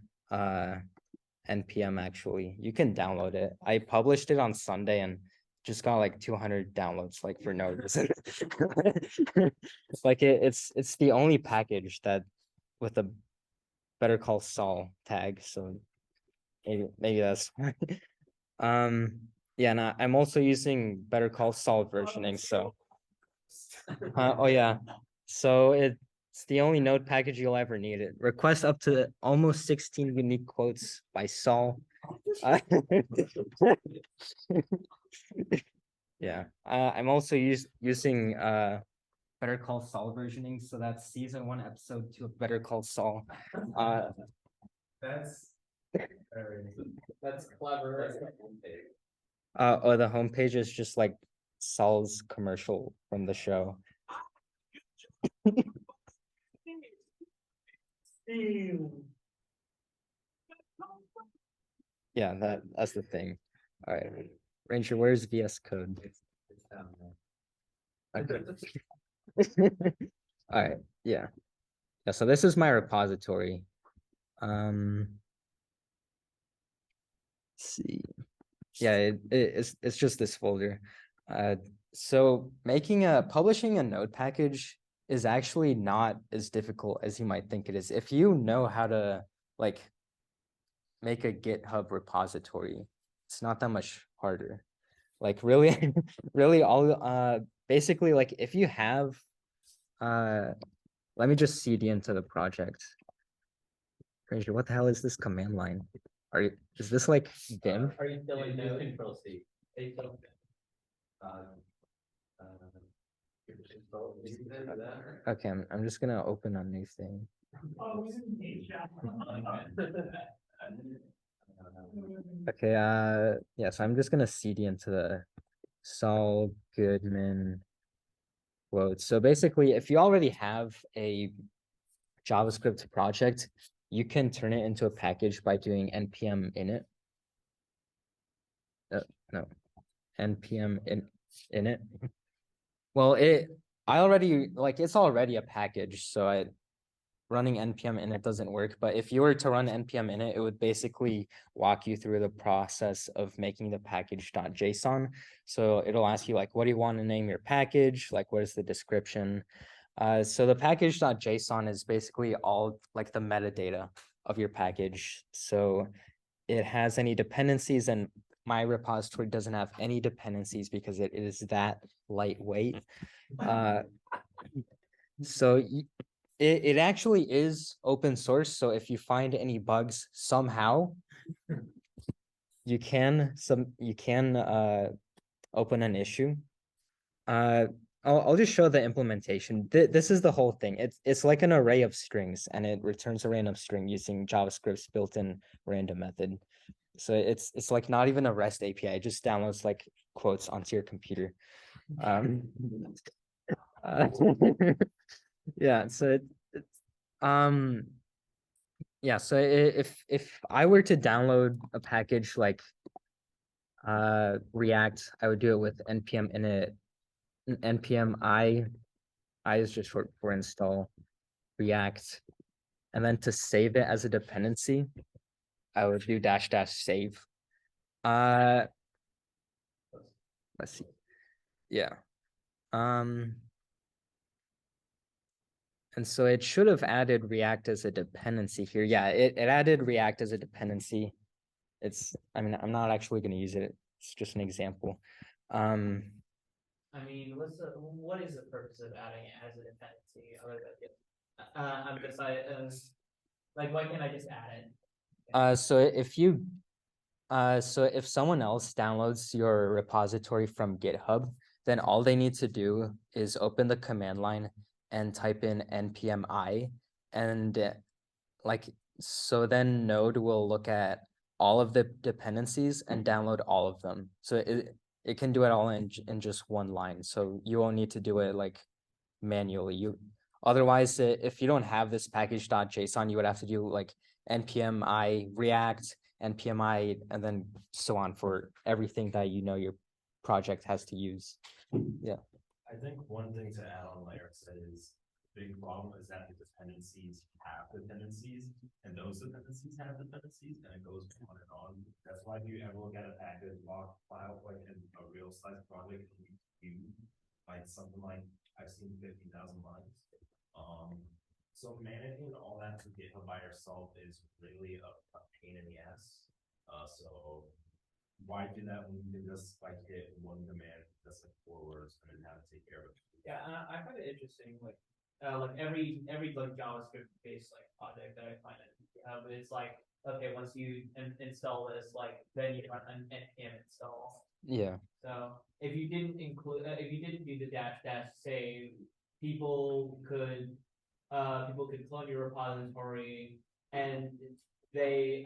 npm actually. You can download it. I published it on Sunday and just got like 200 downloads, like for no reason. It's like it's the only package that with a Better Call Saul tag. So maybe that's yeah, and I'm also using Better Call Saul versioning. So oh yeah, so it's the only node package you'll ever need. It requests up to almost 16 unique quotes by Saul. Yeah, I'm also using Better Call Saul versioning. So that's season 1, episode 2 of Better Call Saul. That's clever. Oh, the homepage is just like Saul's commercial from the show. Yeah, that's the thing. All right, Ranger, where's VS Code? it's down there. Okay. All right, yeah. Yeah, so this is my repository. Let's see. Yeah, it's just this folder. So publishing a node package is actually not as difficult as you might think it is. If you know how to like make a GitHub repository, it's not that much harder. Like really, really all basically like if you have let me just cd into the project. Ranger, what the hell is this command line? Is this like Vim? Are you still in node? Control C. Okay, I'm just gonna open a new thing. Oh, we didn't need that. Okay, yeah, so I'm just gonna cd into the Saul Goodman quotes. So basically, if you already have a JavaScript project, you can turn it into a package by doing npm init. No, npm init. Well, it's already a package, so running npm init doesn't work. But if you were to run npm init, it would basically walk you through the process of making the package.json. So it'll ask you like, what do you want to name your package? Like, what is the description? So the package.json is basically all like the metadata of your package. So it has any dependencies, and my repository doesn't have any dependencies because it is that lightweight. So it actually is open source. So if you find any bugs somehow, you can open an issue. I'll just show the implementation. This is the whole thing. It's like an array of strings, and it returns a random string using JavaScript's built-in random method. So it's like not even a REST API. It just downloads like quotes onto your computer. Yeah. So yeah. So if I were to download a package like React, I would do it with npm init npm I is just short for install React. And then to save it as a dependency, I would do dash dash save. Let's see. Yeah. And so it should have added React as a dependency here. Yeah, it added React as a dependency. I mean, I'm not actually going to use it. It's just an example. I mean, what is the purpose of adding it as a dependency other than I'm just like why can't I just add it? So if someone else downloads your repository from GitHub, then all they need to do is open the command line and type in npm I, and like, so then Node will look at all of the dependencies and download all of them. So it can do it all in just one line. So you won't need to do it like manually. Otherwise, if you don't have this package.json, you would have to do like npm I React, npm I, and then so on for everything that your project has to use. Yeah. I think one thing to add on layer is big problem is that the dependencies have dependencies, and those dependencies have dependencies, and it goes on and on. That's why if you ever look at a package log file, like in a real size project, you like something like I've seen 50,000 lines. So managing all that to GitHub by yourself is really a pain in the ass. So why do that when you can just like hit one command that's like 4 words and then have to take care of it? Yeah, I find it interesting, like every like JavaScript based like project that I find it, it's like, okay, once you install this, like then you run an npm install. Yeah. So if you didn't do the dash dash save, people could clone your repository, and they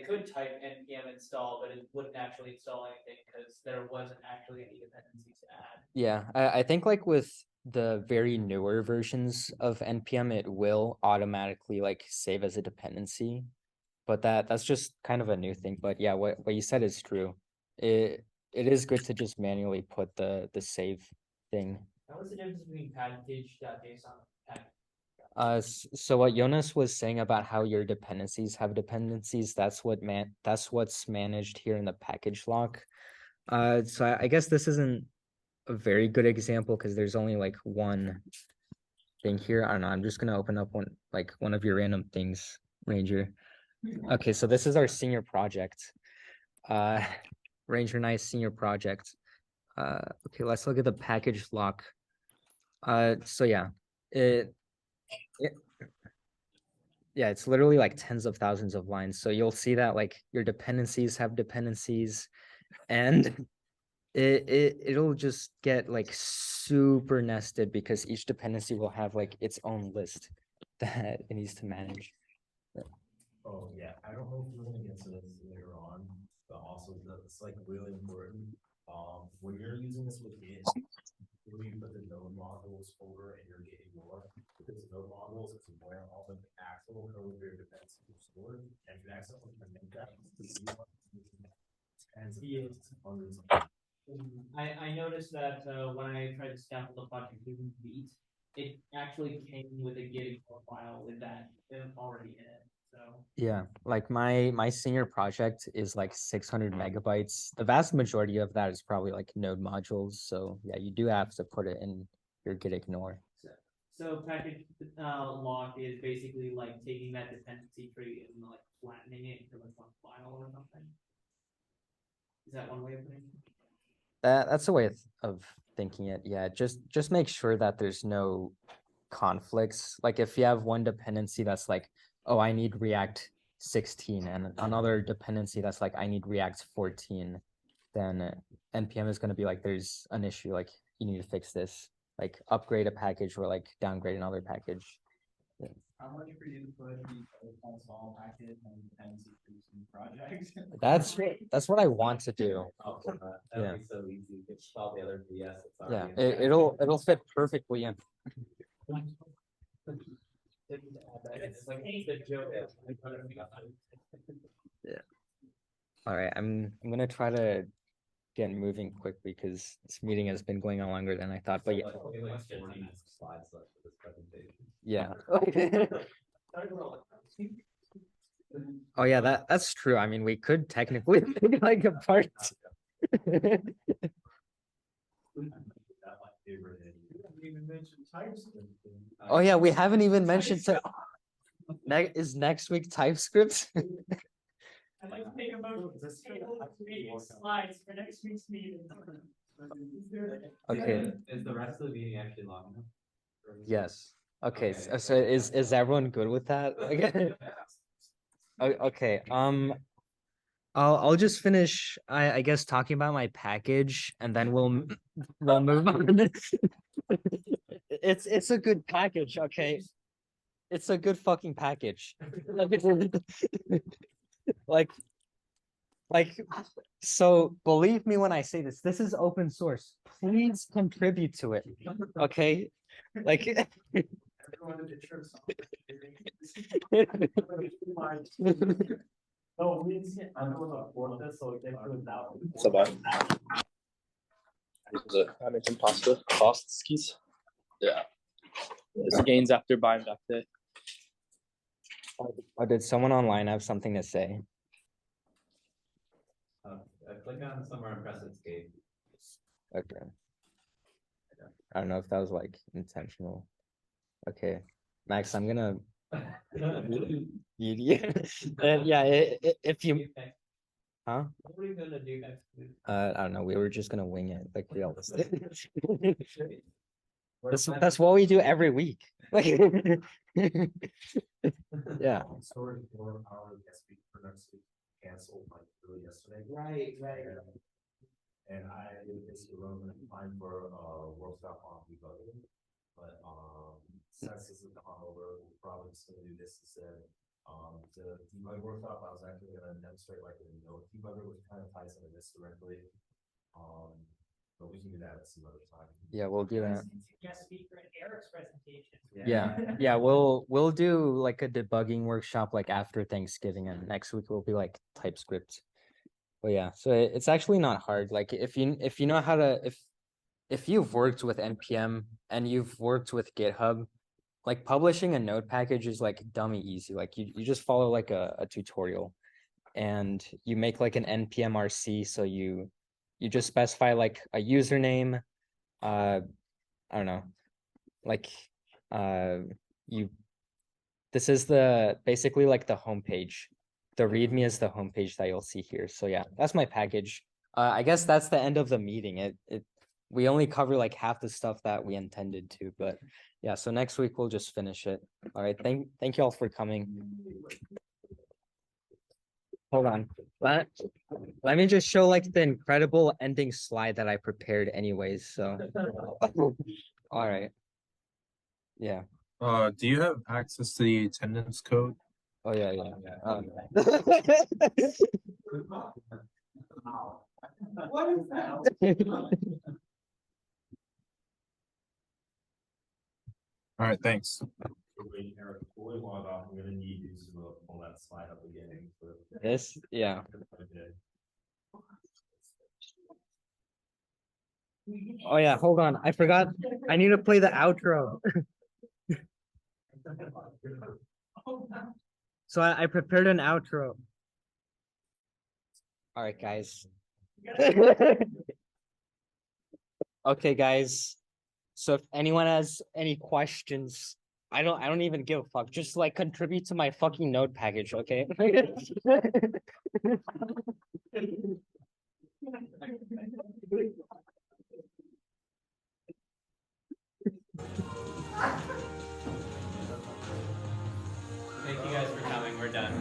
could type npm install, but it wouldn't actually install anything because there wasn't actually any dependencies to add. Yeah, I think like with the very newer versions of npm, it will automatically like save as a dependency, but that's just kind of a new thing. But yeah, what you said is true. It is good to just manually put the save thing. What's the difference between package.json and package? So what Jonas was saying about how your dependencies have dependencies, that's what's managed here in the package lock. So I guess this isn't a very good example because there's only like one thing here. I don't know. I'm just gonna open up one of your random things, Ranger. Okay, so this is our senior project. Ranger Nice senior project. Okay, let's look at the package lock. So yeah, yeah, it's literally like tens of thousands of lines. So you'll see that like your dependencies have dependencies, and it'll just get like super nested because each dependency will have like its own list that it needs to manage. Oh yeah, I don't know if we're gonna get to this later on, but also it's like really important. When you're using this with Git, you put the node modules folder in your Git ignore, because node modules is where all the actual code of your dependencies are stored, and if you accidentally commit that, and hundreds of I noticed that when I tried to sample the project using Beat, it actually came with a Git file with that already in it. So Yeah, like my senior project is like 600 megabytes. The vast majority of that is probably like node modules. So yeah, you do have to put it in your git ignore. so package lock is basically like taking that dependency tree and like flattening it into like one file or something. Is that one way of putting it? That's a way of thinking it. Yeah, just make sure that there's no conflicts. Like if you have one dependency that's like, oh, I need React 16, and another dependency that's like, I need React 14, then npm is going to be like, there's an issue, like you need to fix this, like upgrade a package or like downgrade another package. How much for you to put the install package and dependency producing project? That's what I want to do. That'd Yeah. be so easy. It's all the other BS. Yeah, it'll fit perfectly in. It's like the joke. Yeah. All right, I'm gonna try to get moving quickly because this meeting has been going on longer than I thought. But yeah, Slides left for this presentation. yeah. Oh yeah, that's true. I mean, we could technically make like a part. Even mention TypeScript. Oh yeah, we haven't even mentioned is next week TypeScript? I'd like to take a motion to table meeting slides for next week's meeting. Okay, Is the rest of the meeting actually long enough? yes. Okay, so is everyone good with that? Okay, I'll just finish I guess talking about my package and then we'll move on. It's a good package, okay? It's a good fucking package. Like so believe me when I say this is open source. Please contribute to it. Okay? Like Everyone did sure No, we didn't. I'm going to afford this, so it goes down. So bad. I made some pasta skis. Yeah. It's gains after buying back there. Oh, did someone online have something to say? Click on somewhere and press escape. Okay. I don't know if that was like intentional. Okay. Max, I'm gonna if you huh? What are we gonna do next week? I don't know. We were just gonna wing it like we always do. That's what we do every week. Like yeah. Storage for our guest speaker for next week canceled like really yesterday. Right. And I basically wrote a fine for workshop on debugging. But since this is gone over, we're probably just gonna do this instead. The debug workshop, I was actually gonna demonstrate like a node debugger, which kind of ties into this directly. But we can do that at some other time. Yeah, we'll do that. Guest speaker in Eric's presentation. Yeah, we'll do like a debugging workshop like after Thanksgiving, and next week will be like TypeScript. But yeah, so it's actually not hard. Like if you know how to if you've worked with NPM and you've worked with GitHub, like publishing a node package is like dummy easy. Like you just follow like a tutorial and you make like an npm rc, so you just specify like a username, I don't know, like this is basically like the homepage. The readme is the homepage that you'll see here. So yeah, that's my package. I guess that's the end of the meeting. We only cover like half the stuff that we intended to, but yeah, so next week we'll just finish it. All right, thank you all for coming. Hold on. Let me just show like the incredible ending slide that I prepared anyways. So all right. Yeah. Do you have access to the attendance code? Oh yeah. What is that? All right, thanks. Wait, Eric, before we log off, I'm gonna need you to pull that slide up again. This, yeah. Oh yeah, hold on. I forgot. I need to play the outro. So I prepared an outro. All right, guys. Okay, guys. So if anyone has any questions, I don't even give a fuck. Just like contribute to my fucking node package, okay? Thank you guys for coming. We're done.